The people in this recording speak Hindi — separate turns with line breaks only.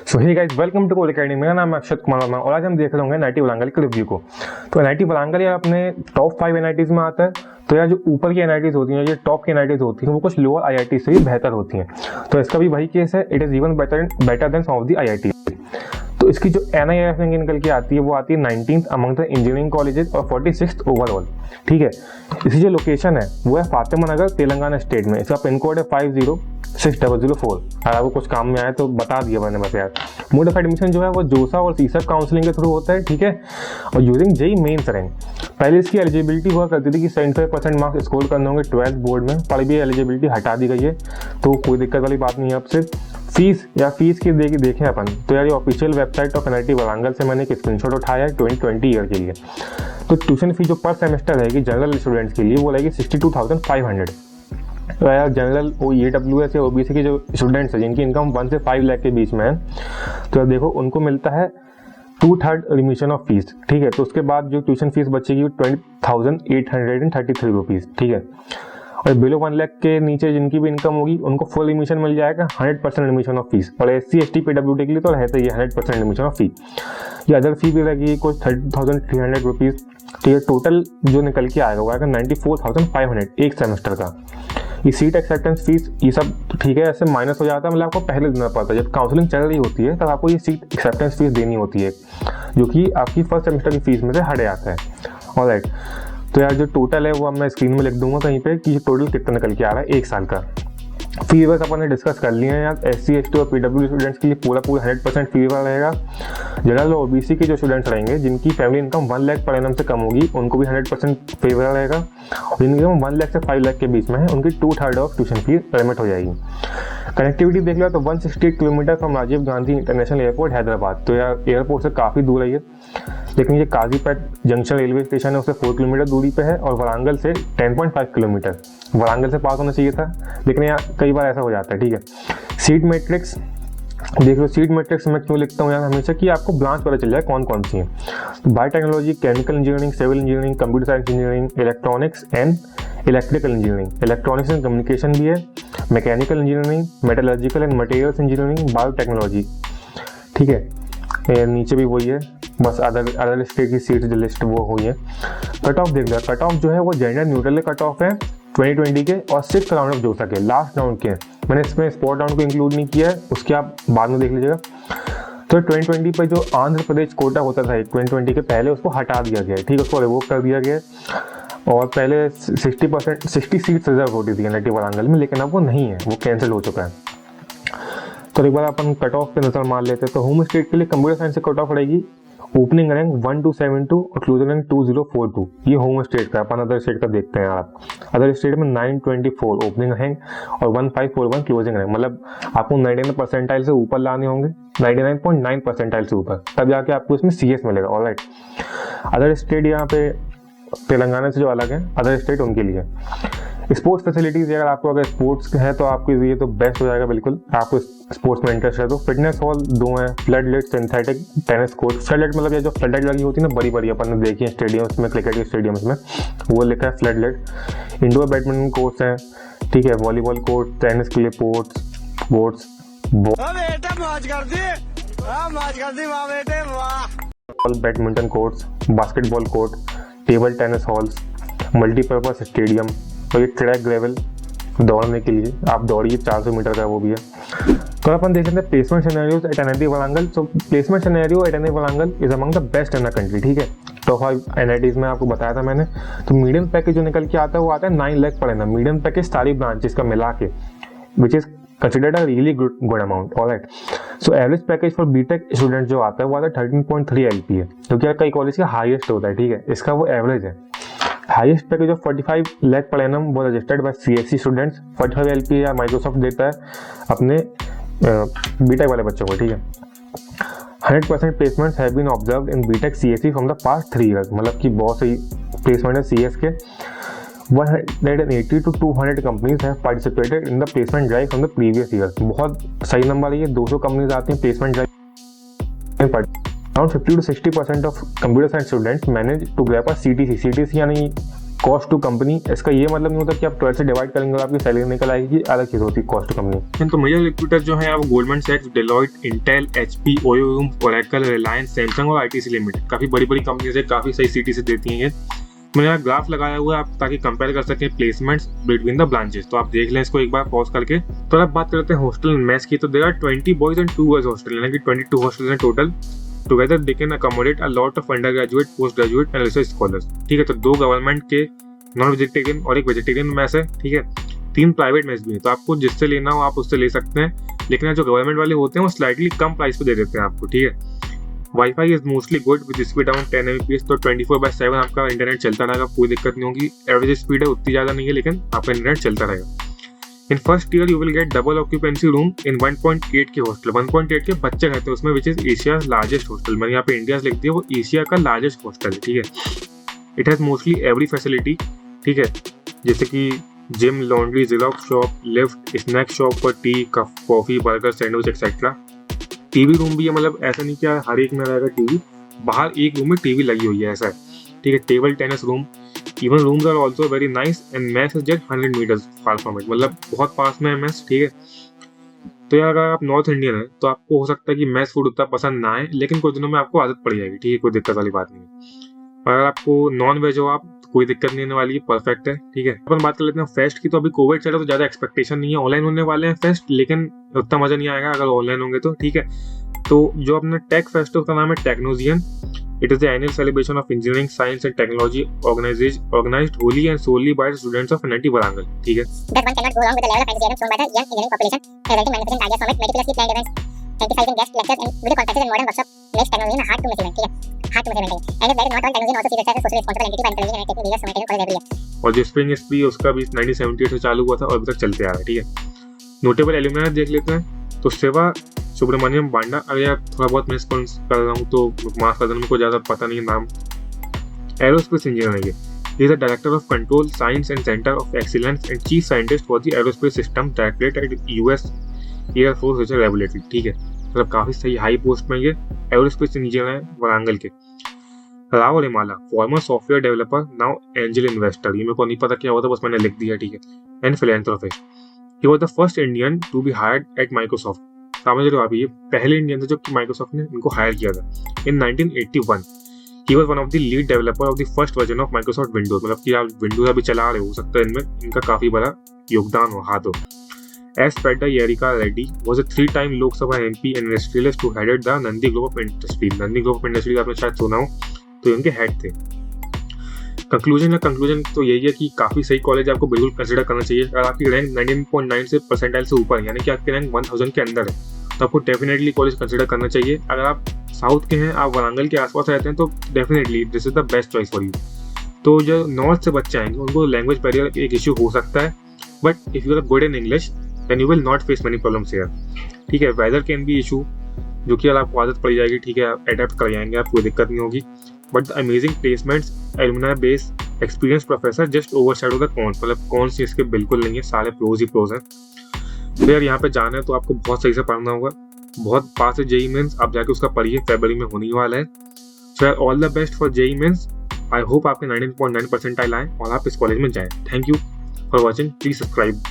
So hey guys, welcome to code academy. मेरा नाम है अक्षत कुमार वर्मा और आज हम देख रहे होंगे एनआईटी वारंगल के रिव्यू को। तो एनआईटी वारंगल यार अपने टॉप 5 एनआईटीज में आता है। तो यार जो ऊपर की एनआईटीज होती हैं, जो टॉप की एनआईटीज होती हैं, वो कुछ लोअर आईआईटी से भी बेहतर होती हैं। तो इसका भी वही केस है, it is even better than some of the IIT. तो इसकी जो एनआईएफ रैंक निकल के आती है वो आती है 19th among the engineering colleges और 46th ओवरऑल। ठीक है, इसकी जो लोकेशन है वो है फातिमा नगर, तेलंगाना स्टेट में। इसका पिन कोड है 506004। अगर आपको कुछ काम में आया तो बता दिया मैंने बस यार। मोड ऑफ एडमिशन जो है वो जोसा और सीसप काउंसलिंग के थ्रू होता है। ठीक है, और यूजिंग जेई मेंस रैंक। पहले इसकी एलिजिबिलिटी हुआ करती थी कि 75% मार्क्स स्कोर करने होंगे 12th बोर्ड में, पर भी एलिजिबिलिटी हटा दी गई है, तो कोई दिक्कत वाली बात नहीं है। अब सिर्फ फीस की देखें अपन तो यार ये official website of NIT Warangal से मैंने एक स्क्रीनशॉट उठाया है 2020 ईयर के लिए। तो ट्यूशन फी जो पर सेमेस्टर रहेगी जनरल स्टूडेंट्स के लिए वो रहेगी 62,500। तो यार जनरल EWS या ओबीसी के जो स्टूडेंट्स हैं जिनकी इनकम 1 से 5 लाख के बीच में है, तो देखो उनको मिलता है 2/3 रिमिशन ऑफ फीस। ठीक है, तो उसके बाद जो ट्यूशन फीस बचेगी 20,833 रुपीज़। ठीक है, और बिलो 1 लाख के नीचे जिनकी भी इनकम होगी उनको फुल रिमिशन मिल जाएगा, 100% रिमिशन ऑफ फीस। और SC ST PWD के लिए तो रहता ही है 100% रिमिशन ऑफ फी। ये अदर फी भी रहेगी कुछ 30,300 रुपीज़। तो ये टोटल जो निकल के आएगा वो आएगा 94,500 एक सेमेस्टर का। ये सीट एक्सेप्टेंस फीस ये सब ठीक है, ऐसे माइनस हो जाता है, मतलब आपको पहले देना पड़ता है। जब काउंसलिंग चल रही होती है तब आपको ये सीट एक्सेप्टेंस फीस देनी होती है, जो कि आपकी फर्स्ट सेमेस्टर की फीस में से हट जाता है। ऑलराइट, तो यार जो टोटल है वो अब मैं स्क्रीन में लिख दूंगा कहीं पे कि टोटल कितना निकल के आ रहा है एक साल का। फी वेवर्स अपन ने डिस्कस कर लिए हैं यार। SC ST और PWD स्टूडेंट्स के लिए पूरा 100% फी वेवर रहेगा। जनरल और OBC के जो स्टूडेंट्स रहेंगे जिनकी family income 1 lakh per annum से कम होगी उनको भी 100% फी वेवर रहेगा। और जिनकी इनकम 1 लाख से 5 लाख के बीच में है उनकी 2/3 ऑफ ट्यूशन फीस पेमेंट हो जाएगी। कनेक्टिविटी देख लो तो 168 kilometre from Rajiv Gandhi international airport Hyderabad. तो यार एयरपोर्ट से काफ़ी दूर है ये, लेकिन ये काजीपेट जंक्शन रेलवे स्टेशन है उससे 4 किलोमीटर दूरी पे है, और वारंगल से 10.5 किलोमीटर। वारंगल से पास होना चाहिए था, लेकिन यहाँ कई बार ऐसा हो जाता है। ठीक है, सीट मैट्रिक्स देख लो। सीट मैट्रिक्स मैं क्यों लिखता हूँ यार हमेशा कि आपको ब्रांच पता चल जाए कौन कौन सी है। तो biotechnology, chemical engineering, civil engineering, computer science engineering, electronics and electrical engineering. Electronics and communication भी है, mechanical engineering, metallurgical and materials engineering, biotechnology. ठीक है, नीचे भी वही है, बस अदर स्टेट की सीट जो लिस्ट वो हुई है। कट ऑफ देख लो, कट ऑफ जो है वो जेंडर न्यूट्रल कट ऑफ है 2020 के और 6th राउंड ऑफ जोसा के लास्ट राउंड के। मैंने इसमें स्पॉट राउंड को इंक्लूड नहीं किया है, उसके आप बाद में देख लीजिएगा। तो 2020 पे जो आंध्र प्रदेश कोटा होता था 2020 के पहले उसको हटा दिया गया है। ठीक है, उसको रिवोक कर दिया गया है। और पहले 60 सीट्स रिजर्व होती थी एनआईटी वारंगल में, लेकिन अब वो नहीं है, वो कैंसिल हो चुका है। तो एक बार अपन कट ऑफ पे नजर मार लेते हैं। तो होम स्टेट के लिए कंप्यूटर साइंस से कट ऑफ रहेगी ओपनिंग रैंक 1272 और क्लोजिंग रैंक 2042। ये होम स्टेट का। अपन अदर स्टेट का देखते हैं आप। अदर स्टेट में 924 ओपनिंग रैंक और 1541 क्लोजिंग रैंक। मतलब आपको 99 परसेंटाइल से ऊपर लाने होंगे, 99.9 परसेंटाइल से ऊपर, तब जाके आपको इसमें CS मिलेगा। ऑलराइट, अदर स्टेट यहाँ पे तेलंगाना से जो अलग है, अदर स्टेट उनके लिए। स्पोर्ट्स फैसिलिटीज, अगर आपको अगर स्पोर्ट्स है तो आपके लिए तो बेस्ट हो जाएगा बिल्कुल। आपको स्पोर्ट्स में इंटरेस्ट है तो फिटनेस हॉल 2 है, flood light, synthetic tennis court. Flood light मतलब ये जो फ्लड लाइट लगी होती है ना बड़ी बड़ी, अपन ने देखी है स्टेडियम्स में, क्रिकेट के स्टेडियम्स में, वो लिखा है flood light. Indoor badminton courts हैं, ठीक है, वॉलीबॉल कोर्ट, टेनिस के लिए courts, badminton courts, basketball court, table tennis halls, multipurpose stadium. और ये ट्रैक ग्रेवल दौड़ने के लिए, आप दौड़िए 400 मीटर का वो भी है। तो अपन देख लेते हैं placement scenarios at NIT Warangal. So placement scenario at NIT Warangal is among the best in the country. ठीक है, टॉप 5 एनआईटीज में आपको बताया था मैंने। तो मीडियम पैकेज जो निकल के आता है वो आता है 9 lakh per annum. Medium package सारी ब्रांचेस का मिला के, which is considered a really good amount. Alright, so average package for BTech student जो आता है वो आता है 13.3 LPA, जो कि कई कॉलेज का हाईएस्ट होता है। ठीक है, इसका वो एवरेज है। Highest package of 45 lakh per annum वो registered bye CSE students. 45 LPA या माइक्रोसॉफ्ट देता है अपने बीटेक वाले बच्चों को। ठीक है, 100% placements have been observed in BTech CSE from the past 3 years। मतलब कि बहुत सही प्लेसमेंट है CS के। 180 to 200 companies have participated in the placement drive from the previous year. बहुत सही नंबर है ये। 200 कंपनीज आती हैं placement drive. Around 50 to 60% of computer science students manage to grab a CTC यानी कॉस्ट टू कंपनी, इसका ये मतलब नहीं होता कि आप 12 से डिवाइड करेंगे और आपकी सैलरी निकल आएगी, अलग चीज़ होती है कॉस्ट टू कंपनी। तो मेजर रिक्रूटर जो है वो गोल्डमैन सैक्स, Deloitte, Intel, HP, OYO, Oracle, Reliance, Samsung और ITC लिमिटेड, काफ़ी बड़ी बड़ी कंपनीज है, काफ़ी सही सिटी से देती हैं ये। मैंने यहाँ ग्राफ लगाया हुआ है आप ताकि कंपेयर कर सकें प्लेसमेंट्स बिटवीन द ब्रांचेस, तो आप देख लें इसको एक बार पॉज करके। तो अब बात करते हैं हॉस्टल एंड मेस की, तो there are 20 boys and 2 girls hostel, यानी कि 22 हॉस्टल्स हैं total. Together they can accommodate a lot of undergraduate, postgraduate and research scholars. ठीक है, तो 2 गवर्नमेंट के नॉन वेजिटेरियन और एक वेजिटेरियन मेस है। ठीक है, 3 प्राइवेट मेस भी है, तो आपको जिससे लेना हो आप उससे ले सकते हैं, लेकिन जो गवर्नमेंट वाले होते हैं वो स्लाइटली कम प्राइस पे दे देते हैं आपको। ठीक है, wifi is mostly good with speed around 10 Mbps, तो 24/7 आपका इंटरनेट चलता रहेगा, कोई दिक्कत नहीं होगी। एवरेज स्पीड है उतनी ज़्यादा नहीं है, लेकिन आपका इंटरनेट चलता रहेगा। In first year you will get double occupancy room in 1.8 के हॉस्टल, 1.8 के बच्चे रहते हैं उसमें, which is Asia largest hostel. मैंने यहाँ पे इंडिया लिख दिया, वो एशिया का लार्जेस्ट हॉस्टल है। ठीक है, it has mostly every facility. ठीक है, जैसे कि gym, laundry, xerox shop, lift, snack shop for tea, coffee, burger, sandwich etcetera. TV room भी है, मतलब ऐसा नहीं कि हर एक में रहेगा टीवी, बाहर एक रूम में टीवी लगी हुई है, ऐसा है। ठीक है, table tennis room, even rooms are also very nice and mess is just 100 metres far from it, मतलब बहुत पास में है मैस। ठीक है, तो यार अगर आप नॉर्थ इंडियन है तो आपको हो सकता है कि मैस फूड उतना पसंद ना आए, लेकिन कुछ दिनों में आपको आदत पड़ जाएगी। ठीक है, कोई दिक्कत वाली बात नहीं है। और अगर आपको नॉन वेज हो आप, कोई दिक्कत नहीं होने वाली है, परफेक्ट है। ठीक है, अपन बात कर लेते हैं फेस्ट की, तो अभी कोविड चल रहा है तो ज़्यादा एक्सपेक्टेशन नहीं है, ऑनलाइन होने वाले हैं फेस्ट, लेकिन उतना मज़ा नहीं आएगा अगर ऑनलाइन होंगे तो। ठीक है, तो जो अपना टेक फेस्ट है उसका नाम है Technozion. It is the annual celebration of engineering, science and technology organised wholly and solely by the students of NIT Warangal. ठीक है,
That one cannot go wrong with the level of enthusiasm shown by the young engineering population, resulting magnificent ideas from it, meticulously planned events, emphasizing guest lectures and video conferences and modern workshop makes Technozion hard to miss event. ठीक है, hard to miss event है। And if that is not all, Technozion also sees itself as a socially responsible entity by encouraging and taking measures to maintain college every year।
और जो स्प्रिंग एसपी उसका भी 1978 से चालू हुआ था और अभी तक चलते आ रहा है। ठीक है, नोटेबल एल्यूमिनाई देख लेते हैं, तो सेवा सुब्रमण्यम बांडा, अगर यार थोड़ा बहुत मैं स्पॉन्स कर रहा हूँ तो माफ कर देना, मुझको ज़्यादा पता नहीं है नाम। एरोस्पेस इंजीनियर है ये, is the director of control science and centre of excellence and chief scientist for the aerospace system directorate at US air force research laboratory. ठीक है, मतलब काफ़ी सही हाई पोस्ट में ये एरोस्पेस इंजीनियर है वारांगल के। Rao Remala, former software developer, now angel investor, ये मेरे को नहीं पता क्या होता, बस मैंने लिख दिया। ठीक है, and philanthropist, he was the first Indian to be hired at Microsoft. समझ रहे हो आप, ये पहले इंडियन थे जो कि माइक्रोसॉफ्ट ने इनको हायर किया था इन 1981। He was one of the lead developer of the first version of Microsoft Windows, मतलब कि आप विंडोज अभी चला रहे हो सकता है इनमें इनका काफी बड़ा योगदान हो हाथ हो। S Pedda Yerika Reddy was a 3-time Lok Sabha MP and industrialist who headed the Nandi group of industry. Nandi group of industry आपने शायद सुना हो, तो इनके हेड थे। कंक्लूजन तो यही है कि काफ़ी सही कॉलेज आपको बिल्कुल कंसिडर करना चाहिए। अगर आपकी रैंक 99.9 से परसेंटाइल से ऊपर है, यानी कि आपकी रैंक 1000 के अंदर है, तो आपको डेफिनेटली कॉलेज कंसिडर करना चाहिए। अगर आप साउथ के हैं, आप वारांगल के आसपास रहते हैं, तो definitely this is the best choice for you. तो जो नॉर्थ से बच्चे आएंगे उनको लैंग्वेज बैरियर एक इशू हो सकता है, but if you are good in English then you will not face many problems here. ठीक है, वेदर कैन बी इशू, जो कि आपको आदत पड़ जाएगी। ठीक है, आप अडेप्ट कर जाएंगे, आप कोई दिक्कत नहीं होगी। But the amazing placements, alumni base, experience professor just overshadow the cons, मतलब कॉन्स इसके बिल्कुल नहीं है, सारे प्रोज ही प्रोज हैं। तो यार यहाँ पे जाना है तो आपको बहुत सही से पढ़ना होगा, बहुत पास है JEE मेंस, आप जाके उसका पढ़िए, फरवरी में होने वाला है। सो यार all the best for JEE mains. I hope आपके 99.9 परसेंटाइल आए और आप इस कॉलेज में जाएं। Thank you for watching, please subscribe.